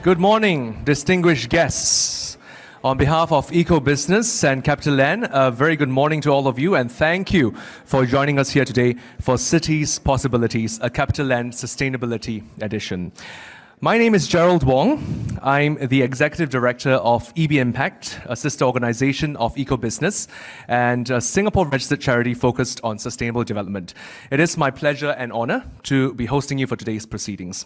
Good morning, distinguished guests. On behalf of EcoBusiness and CapitaLand, a very good morning to all of you, and thank you for joining us here today for Cities Possibilities, a CapitaLand Sustainability Edition. My name is Gerald Wong. I'm the Executive Director of EB Impact, a sister organization of EcoBusiness and a Singapore-registered charity focused on sustainable development. It is my pleasure and honor to be hosting you for today's proceedings.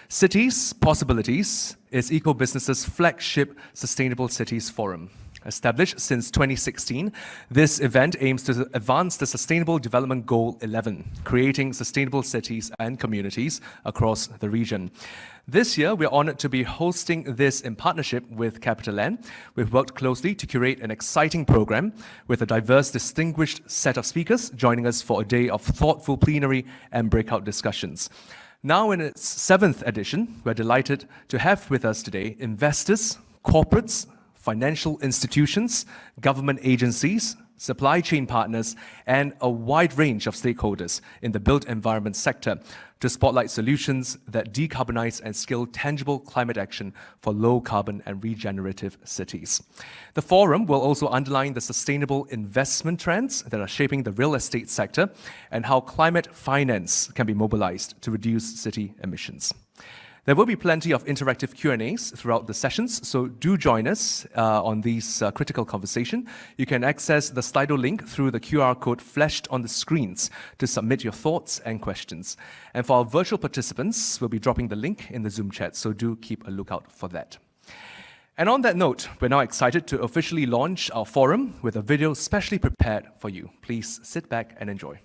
Cities Possibilities is EcoBusiness's flagship Sustainable Cities Forum. Established since 2016, this event aims to advance the Sustainable Development Goal 11, creating sustainable cities and communities across the region. This year, we're honored to be hosting this in partnership with CapitaLand. We've worked closely to curate an exciting program with a diverse, distinguished set of speakers joining us for a day of thoughtful plenary and breakout discussions. Now in its 7th edition, we're delighted to have with us today investors, corporates, financial institutions, government agencies, supply chain partners, and a wide range of stakeholders in the built environment sector to spotlight solutions that decarbonize and scale tangible climate action for low carbon and regenerative cities. The forum will also underline the sustainable investment trends that are shaping the real estate sector and how climate finance can be mobilized to reduce city emissions. There will be plenty of interactive Q&As throughout the sessions, so do join us on these critical conversation. You can access the Slido link through the QR code flashed on the screens to submit your thoughts and questions. And for our virtual participants, we'll be dropping the link in the Zoom chat, so do keep a lookout for that. And on that note, we're now excited to officially launch our forum with a video specially prepared for you. Please sit back and enjoy.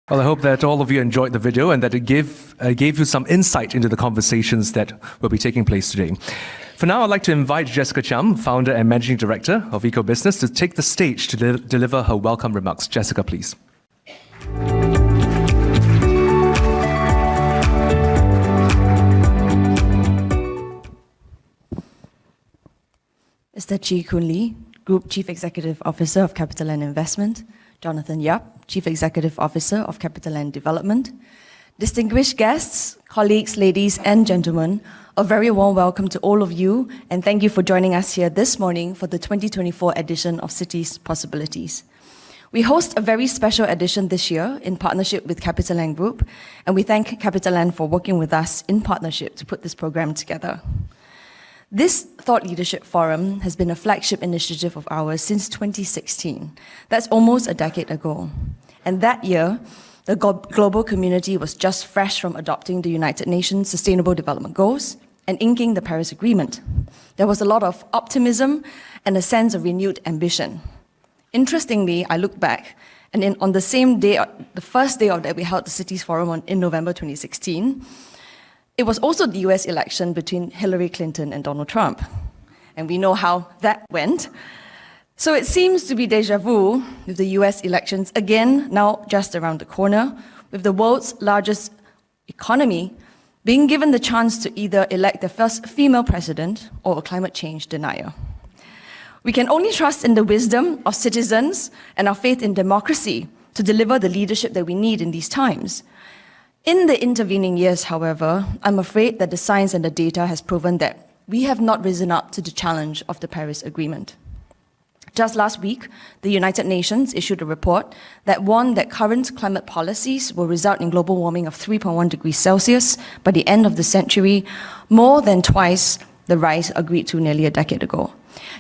Well, I hope that all of you enjoyed the video and that it gave you some insight into the conversations that will be taking place today. For now, I'd like to invite Jessica Chiam, founder and managing director of EcoBusiness, to take the stage to deliver her welcome remarks. Jessica, please. Mr. Chee Koon Lee, Group Chief Executive Officer of CapitaLand Investment, Jonathan Yap, Chief Executive Officer of CapitaLand Development, distinguished guests, colleagues, ladies and gentlemen, a very warm welcome to all of you, and thank you for joining us here this morning for the 2024 edition of Cities Possibilities. We host a very special edition this year in partnership with CapitaLand Group, and we thank CapitaLand for working with us in partnership to put this program together. This Thought Leadership Forum has been a flagship initiative of ours since 2016. That's almost a decade ago. And that year, the global community was just fresh from adopting the United Nations Sustainable Development Goals, and inking the Paris Agreement. There was a lot of optimism and a sense of renewed ambition. Interestingly, I look back, and on the same day, the first day of that we held the Cities Forum in November 2016, it was also the US election between Hillary Clinton and Donald Trump. And we know how that went. So it seems to be déjà vu with the US elections again, now just around the corner, with the world's largest economy being given the chance to either elect the first female president or a climate change denier. We can only trust in the wisdom of citizens and our faith in democracy to deliver the leadership that we need in these times. In the intervening years, however, I'm afraid that the science and the data has proven that we have not risen up to the challenge of the Paris Agreement. Just last week, the United Nations issued a report that warned that current climate policies will result in global warming of 3.1 degrees Celsius by the end of the century, more than twice the rise agreed to nearly a decade ago.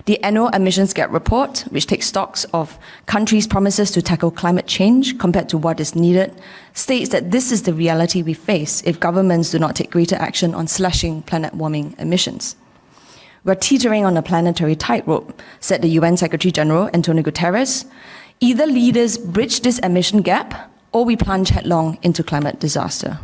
The annual emissions gap report, which takes stocks of countries' promises to tackle climate change compared to what is needed, states that this is the reality we face if governments do not take greater action on slashing planet warming emissions. We're teetering on a planetary tightrope, said the UN Secretary General Antonio Guterres. Either leaders bridge this emission gap, or we plunge headlong into climate disaster.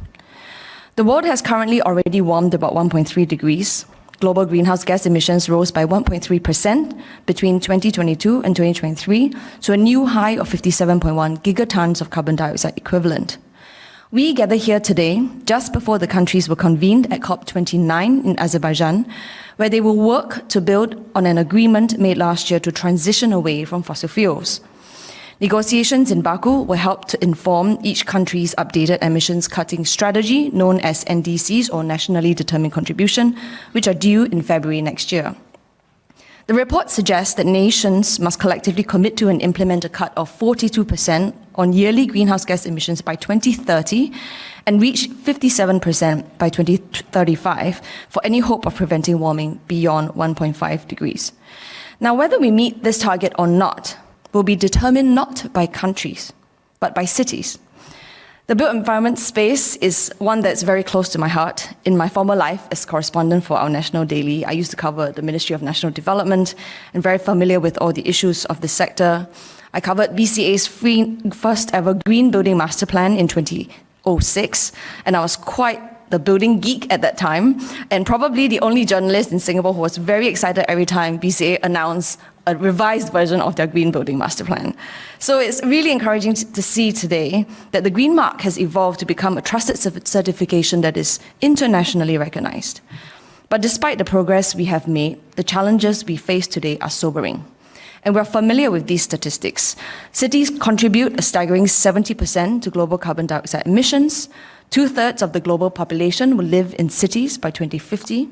The world has currently already warmed about 1.3 degrees. Global greenhouse gas emissions rose by 1.3% between 2022 and 2023 to a new high of 57.1 gigatons of carbon dioxide equivalent. We gather here today just before the countries were convened at COP29 in Azerbaijan, where they will work to build on an agreement made last year to transition away from fossil fuels. Negotiations in Baku will help to inform each country's updated emissions cutting strategy, known as NDCs or Nationally Determined Contribution, which are due in February next year. The report suggests that nations must collectively commit to and implement a cut of 42% on yearly greenhouse gas emissions by 2030 and reach 57% by 2035 for any hope of preventing warming beyond 1.5 degrees. Now, whether we meet this target or not will be determined not by countries, but by cities. The built environment space is one that's very close to my heart. In my former life as correspondent for our national daily, I used to cover the Ministry of National Development and very familiar with all the issues of the sector. I covered BCA's first ever Green Building Master Plan in 2006, and I was quite the building geek at that time, and probably the only journalist in Singapore who was very excited every time BCA announced a revised version of their Green Building Master Plan. So it's really encouraging to see today that the Green Mark has evolved to become a trusted certification that is internationally recognized. But despite the progress we have made, the challenges we face today are sobering. And we're familiar with these statistics. Cities contribute a staggering 70% to global carbon dioxide emissions. 2/3 of the global population will live in cities by 2050.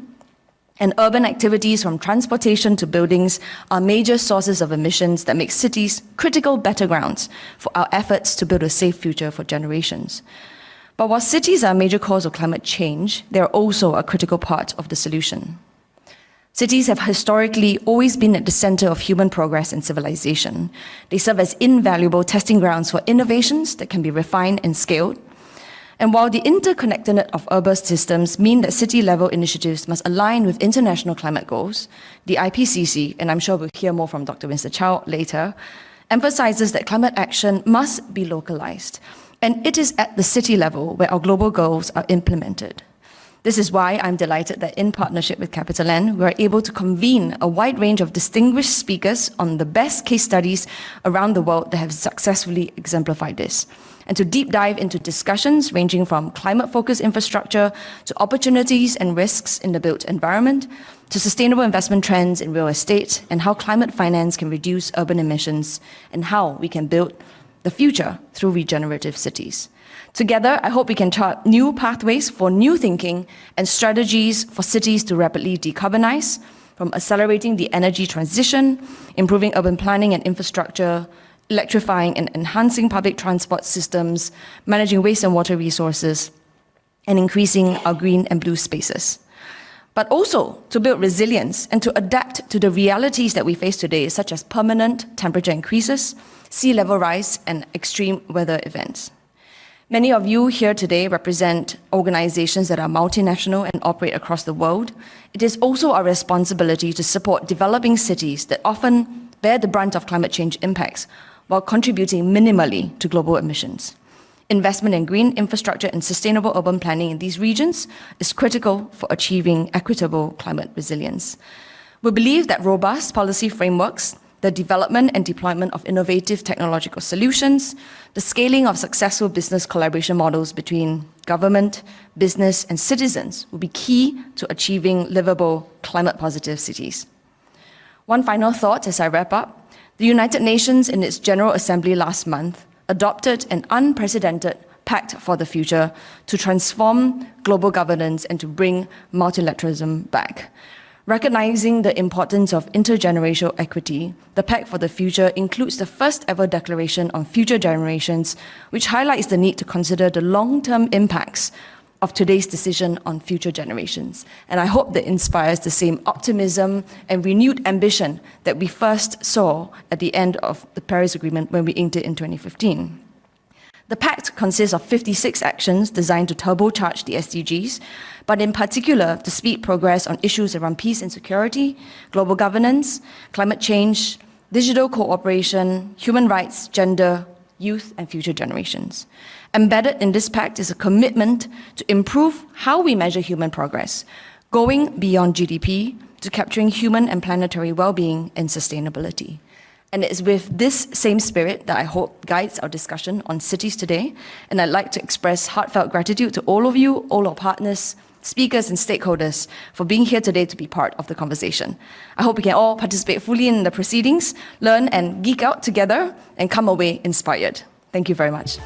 And urban activities from transportation to buildings are major sources of emissions that make cities critical battlegrounds for our efforts to build a safe future for generations. But while cities are a major cause of climate change, they are also a critical part of the solution. Cities have historically always been at the center of human progress and civilization. They serve as invaluable testing grounds for innovations that can be refined and scaled. And while the interconnectedness of urban systems mean that city-level initiatives must align with international climate goals, the IPCC, and I'm sure we'll hear more from Dr. Winston Chow later, emphasizes that climate action must be localized. And it is at the city level where our global goals are implemented. This is why I'm delighted that in partnership with CapitaLand, we are able to convene a wide range of distinguished speakers on the best case studies around the world that have successfully exemplified this, and to deep dive into discussions ranging from climate-focused infrastructure to opportunities and risks in the built environment, to sustainable investment trends in real estate, and how climate finance can reduce urban emissions, and how we can build the future through regenerative cities. Together, I hope we can chart new pathways for new thinking and strategies for cities to rapidly decarbonize, from accelerating the energy transition, improving urban planning and infrastructure, electrifying and enhancing public transport systems, managing waste and water resources, and increasing our green and blue spaces. But also to build resilience and to adapt to the realities that we face today, such as permanent temperature increases, sea level rise, and extreme weather events. Many of you here today represent organizations that are multinational and operate across the world. It is also our responsibility to support developing cities that often bear the brunt of climate change impacts while contributing minimally to global emissions. Investment in green infrastructure and sustainable urban planning in these regions is critical for achieving equitable climate resilience. We believe that robust policy frameworks, the development and deployment of innovative technological solutions, the scaling of successful business collaboration models between government, business, and citizens will be key to achieving livable, climate-positive cities. One final thought as I wrap up. The United Nations in its General Assembly last month adopted an unprecedented Pact for the Future to transform global governance and to bring multilateralism back. Recognizing the importance of intergenerational equity, the Pact for the Future includes the first ever declaration on future generations, which highlights the need to consider the long-term impacts of today's decision on future generations. And I hope that inspires the same optimism and renewed ambition that we first saw at the end of the Paris Agreement when we inked it in 2015. The Pact consists of 56 actions designed to turbocharge the SDGs, but in particular to speed progress on issues around peace and security, global governance, climate change, digital cooperation, human rights, gender, youth, and future generations. Embedded in this pact is a commitment to improve how we measure human progress, going beyond GDP to capturing human and planetary well-being and sustainability. And it is with this same spirit that I hope guides our discussion on cities today. And I'd like to express heartfelt gratitude to all of you, all our partners, speakers and stakeholders for being here today to be part of the conversation. I hope we can all participate fully in the proceedings, learn and geek out together, and come away inspired. Thank you very much.